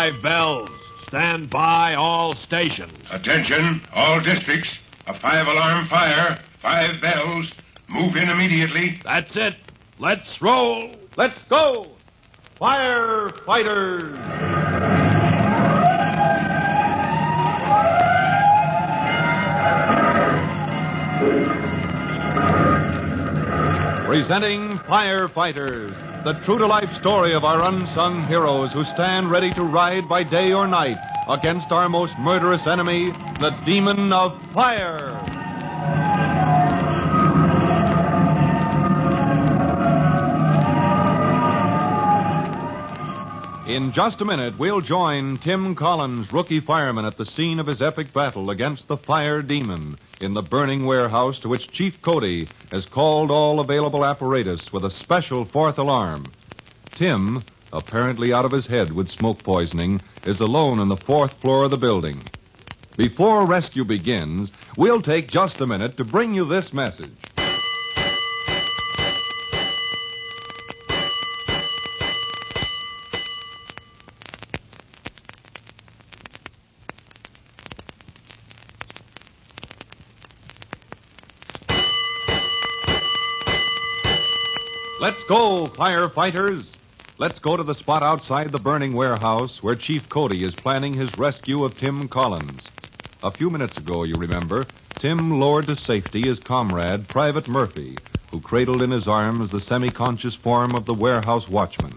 5 bells. Stand by all stations. Attention, all districts. A 5-alarm fire. 5 bells. Move in immediately. That's it. Let's roll. Let's go. Firefighters. Presenting Firefighters, the true-to-life story of our unsung heroes who stand ready to ride by day or night against our most murderous enemy, the demon of fire. In just a minute, we'll join Tim Collins, rookie fireman, at the scene of his epic battle against the fire demon in the burning warehouse to which Chief Cody has called all available apparatus with a special 4th alarm. Tim, apparently out of his head with smoke poisoning, is alone on the 4th floor of the building. Before rescue begins, we'll take just a minute to bring you this message. Let's go, firefighters. Let's go to the spot outside the burning warehouse where Chief Cody is planning his rescue of Tim Collins. A few minutes ago, you remember, Tim lowered to safety his comrade, Private Murphy, who cradled in his arms the semi-conscious form of the warehouse watchman.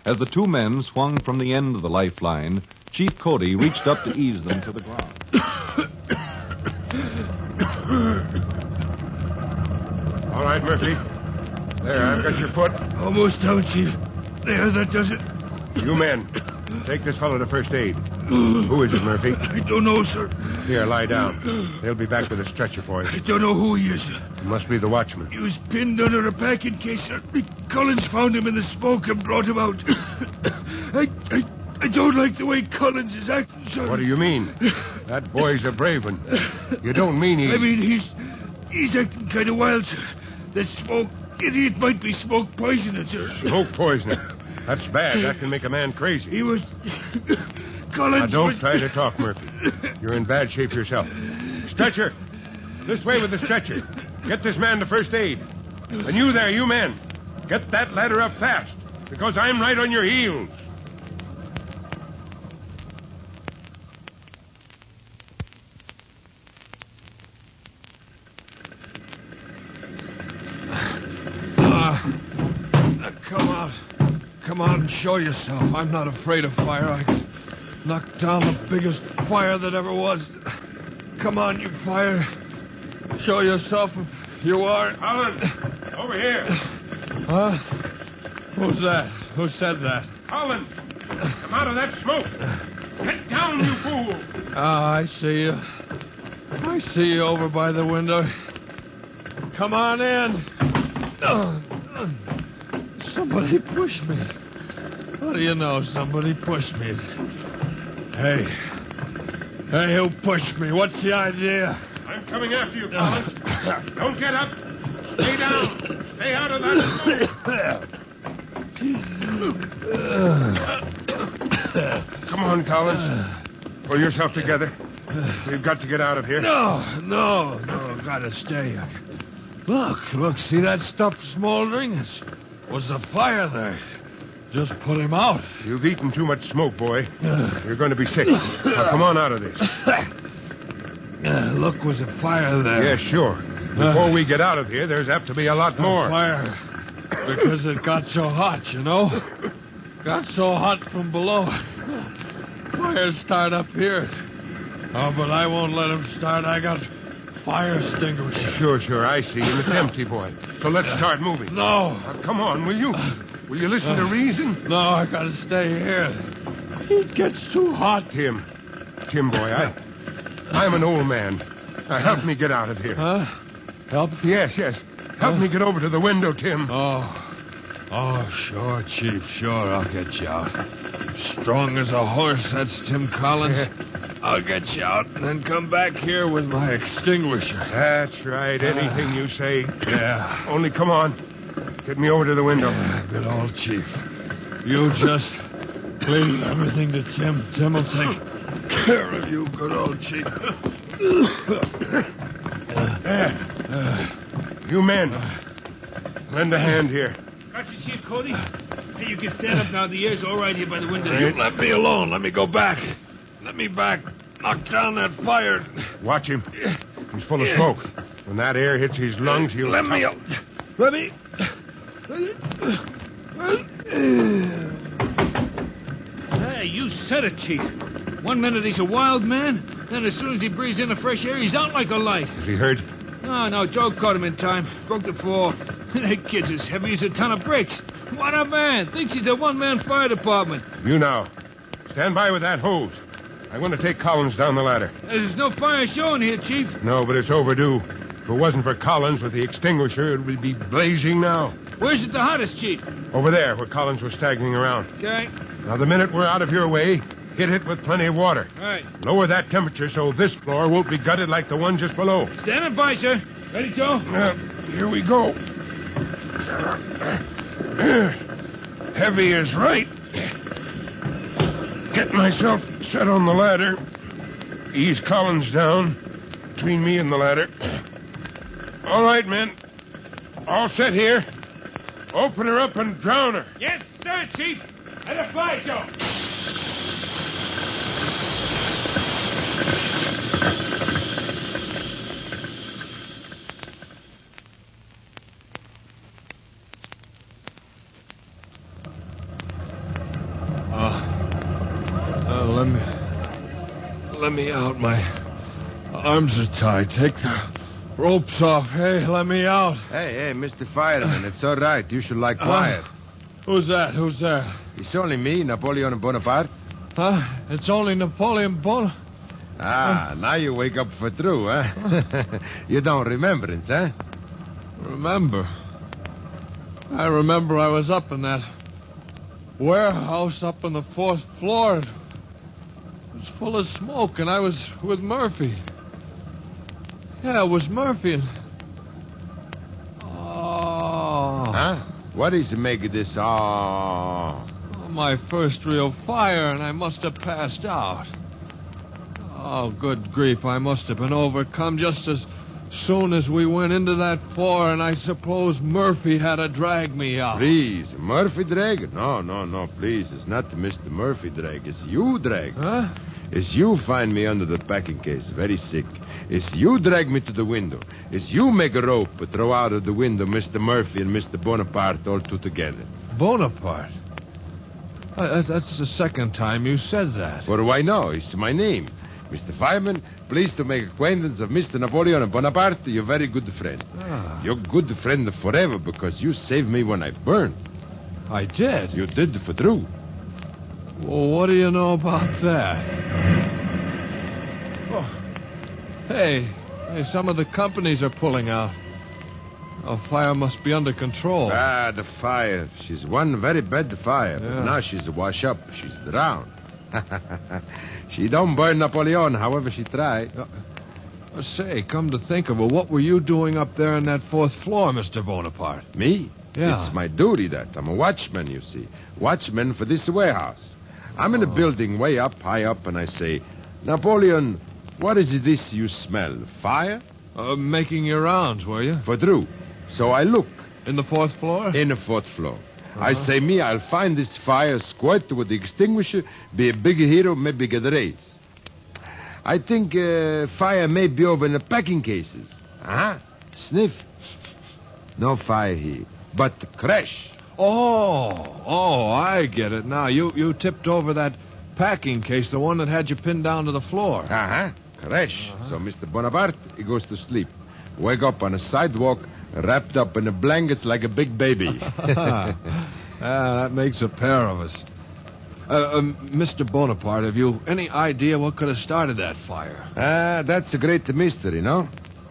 As the two men swung from the end of the lifeline, Chief Cody reached up to ease them to the ground. All right, Murphy. There, I've got your foot. Almost down, Chief. There, that does it. You men, take this fellow to first aid. Who is it, Murphy? I don't know, sir. Here, lie down. They'll be back with a stretcher for you. I don't know who he is. It must be the watchman. He was pinned under a packing case, sir. Collins found him in the smoke and brought him out. I don't like the way Collins is acting, sir. What do you mean? That boy's a brave one. You don't mean he... I mean, he's acting kind of wild, sir. That smoke... Idiot might be smoke poisoning, sir. Smoke poisoning? That's bad. That can make a man crazy. He was... Collins Now, don't try to talk, Murphy. You're in bad shape yourself. Stretcher! This way with the stretcher. Get this man to first aid. And you there, you men. Get that ladder up fast, because I'm right on your heels. Come on and show yourself. I'm not afraid of fire. I can knock down the biggest fire that ever was. Come on, you fire. Show yourself if you are. Colin, over here. Huh? Who's that? Who said that? Colin, come out of that smoke. Get down, you fool. I see you. I see you over by the window. Come on in. Somebody pushed me. What do you know? Somebody pushed me. Hey, who pushed me? What's the idea? I'm coming after you, Collins. Don't get up. Stay down. Stay out of that smoke. Come on, Collins. Pull yourself together. We've got to get out of here. No. Gotta stay. Look, see that stuff smoldering? Was the fire there? Just put him out. You've eaten too much smoke, boy. You're going to be sick. Now, come on out of this. Look, was a fire there. Yeah, sure. Before we get out of here, there's apt to be a lot more. Fire. Because it got so hot, you know? Got so hot from below. Fire start up here. Oh, but I won't let him start. I got fire extinguisher. Sure. I see. And it's empty, boy. So let's start moving. No. Now, come on, will you? Will you listen to reason? No, I gotta stay here. It gets too hot. Tim, boy, I'm an old man. Now, help me get out of here. Huh? Help? Yes. Help me get over to the window, Tim. Oh, sure, Chief. Sure, I'll get you out. Strong as a horse, that's Tim Collins. I'll get you out and then come back here with my extinguisher. That's right. Anything you say. Yeah. Only come on. Get me over to the window. Yeah, good old Chief. You just Leave everything to Tim. Tim will take care of you, good old chief. You men, lend a hand here. Got you, Chief Cody? Hey, you can stand up now. The air's all right here by the window. You let me alone. Let me go back. Let me back. Knock down that fire. Watch him. He's full of smoke. When that air hits his lungs, he'll... Let me... Hey, you said it, Chief. 1 minute he's a wild man, then as soon as he breathes in the fresh air, he's out like a light. Is he hurt? No, Joe caught him in time. Broke the fall. That kid's as heavy as a ton of bricks. What a man. Thinks he's a one-man fire department. You now. Stand by with that hose. I want to take Collins down the ladder. There's no fire showing here, Chief. No, but it's overdue. If it wasn't for Collins with the extinguisher, it would be blazing now. Where's it the hottest, Chief? Over there, where Collins was staggering around. Okay. Now, the minute we're out of your way, hit it with plenty of water. All right. Lower that temperature so this floor won't be gutted like the one just below. Standing by, sir. Ready, Joe? Here we go. Heavy is right. Get myself set on the ladder. Ease Collins down between me and the ladder. All right, men. All set here. Open her up and drown her. Yes, sir, Chief. Let her fly, Joe. Let me out. My arms are tied. Take the ropes off. Hey, let me out. Hey, Mr. Fireman, it's all right. You should lie quiet. Who's that? Who's there? It's only me, Napoleon Bonaparte. Huh? It's only Napoleon Bonaparte. Now you wake up for true, huh? You don't remember it, huh? Remember? I remember I was up in that warehouse up on the 4th floor. It was full of smoke, and I was with Murphy. Yeah, it was Murphy. And... Oh. Huh? What is the make of this? Oh. My first real fire, and I must have passed out. Oh, good grief, I must have been overcome just as soon as we went into that floor, and I suppose Murphy had to drag me out. Please, Murphy drag? No, please. It's not Mr. Murphy drag. It's you drag. Huh? It's you find me under the packing case, very sick. It's you drag me to the window. It's you make a rope, throw out of the window Mr. Murphy and Mr. Bonaparte all two together. Bonaparte? That's the second time you said that. For why no? It's my name. Mr. Fireman, pleased to make acquaintance of Mr. Napoleon Bonaparte, your very good friend. You're good friend forever because you saved me when I burned. I did? You did for true. Well, what do you know about that? Oh. Hey, some of the companies are pulling out. Oh, fire must be under control. The fire. She's one very bad fire. Yeah. But now she's washed up. She's drowned. She don't burn Napoleon, however she try. Say, come to think of it, what were you doing up there on that 4th floor, Mr. Bonaparte? Me? Yeah. It's my duty, that. I'm a watchman, you see. Watchman for this warehouse. I'm in a building way up, high up, and I say, Napoleon, what is this you smell? Fire? Making your rounds, were you? For true. So I look. In the 4th floor? In the 4th floor. I say, I'll find this fire, squirt with the extinguisher, be a big hero, maybe get a raise. I think fire may be over in the packing cases. Sniff. No fire here, but crash. Oh, I get it now. You tipped over that packing case, the one that had you pinned down to the floor. Crash. So Mr. Bonaparte, he goes to sleep. Wake up on a sidewalk, wrapped up in the blankets like a big baby. That makes a pair of us. Mr. Bonaparte, have you any idea what could have started that fire? That's a great mystery, no?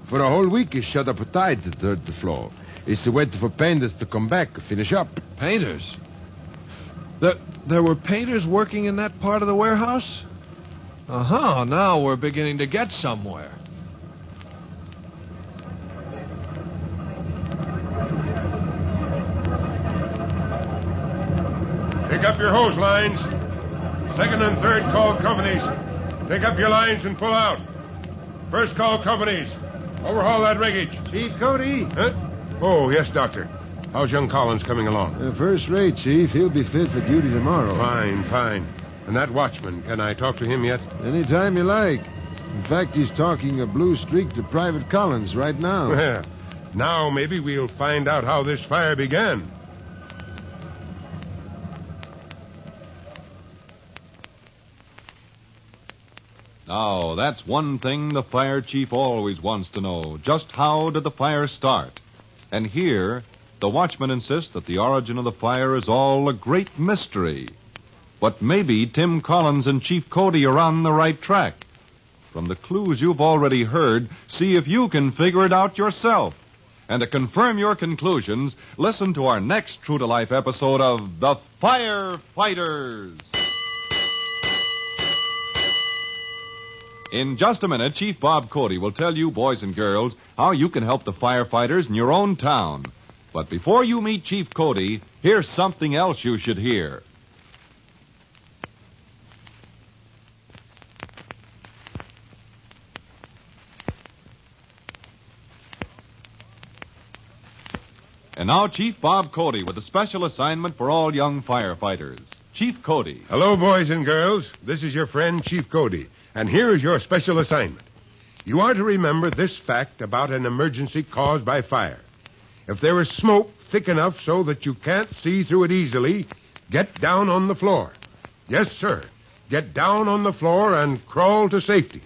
For a whole week, he's shut up tight to the 3rd floor. He's waiting for painters to come back, finish up. Painters? There were painters working in that part of the warehouse? Now we're beginning to get somewhere. Pick up your hose lines. Second and third call companies. Take up your lines and pull out. First call companies. Overhaul that riggage. Chief Cody. Huh? Oh, yes, Doctor. How's young Collins coming along? First rate, Chief. He'll be fit for duty tomorrow. Fine. And that watchman, can I talk to him yet? Anytime you like. In fact, he's talking a blue streak to Private Collins right now. Well, now maybe we'll find out how this fire began. Now, that's one thing the fire chief always wants to know. Just how did the fire start? And here, the watchman insists that the origin of the fire is all a great mystery. But maybe Tim Collins and Chief Cody are on the right track. From the clues you've already heard, see if you can figure it out yourself. And to confirm your conclusions, listen to our next true-to-life episode of The Firefighters. In just a minute, Chief Bob Cody will tell you, boys and girls, how you can help the firefighters in your own town. But before you meet Chief Cody, here's something else you should hear. And now, Chief Bob Cody with a special assignment for all young firefighters. Chief Cody. Hello, boys and girls. This is your friend, Chief Cody. And here is your special assignment. You are to remember this fact about an emergency caused by fire. If there is smoke thick enough so that you can't see through it easily, get down on the floor. Yes, sir. Get down on the floor and crawl to safety.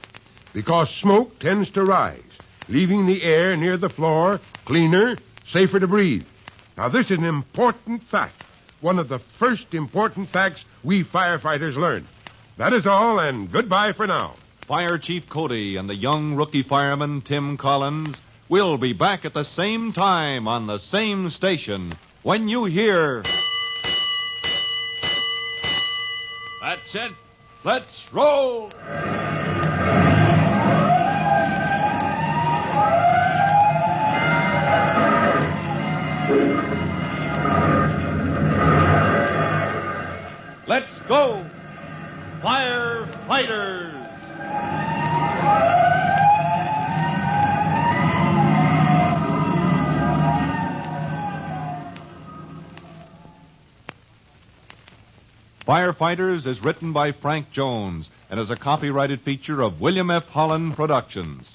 Because smoke tends to rise, leaving the air near the floor cleaner, safer to breathe. Now, this is an important fact. One of the first important facts we firefighters learn. That is all, and goodbye for now. Fire Chief Cody and the young rookie fireman, Tim Collins, will be back at the same time on the same station when you hear... That's it. Let's roll. Let's go, firefighters! Firefighters is written by Frank Jones and is a copyrighted feature of William F. Holland Productions.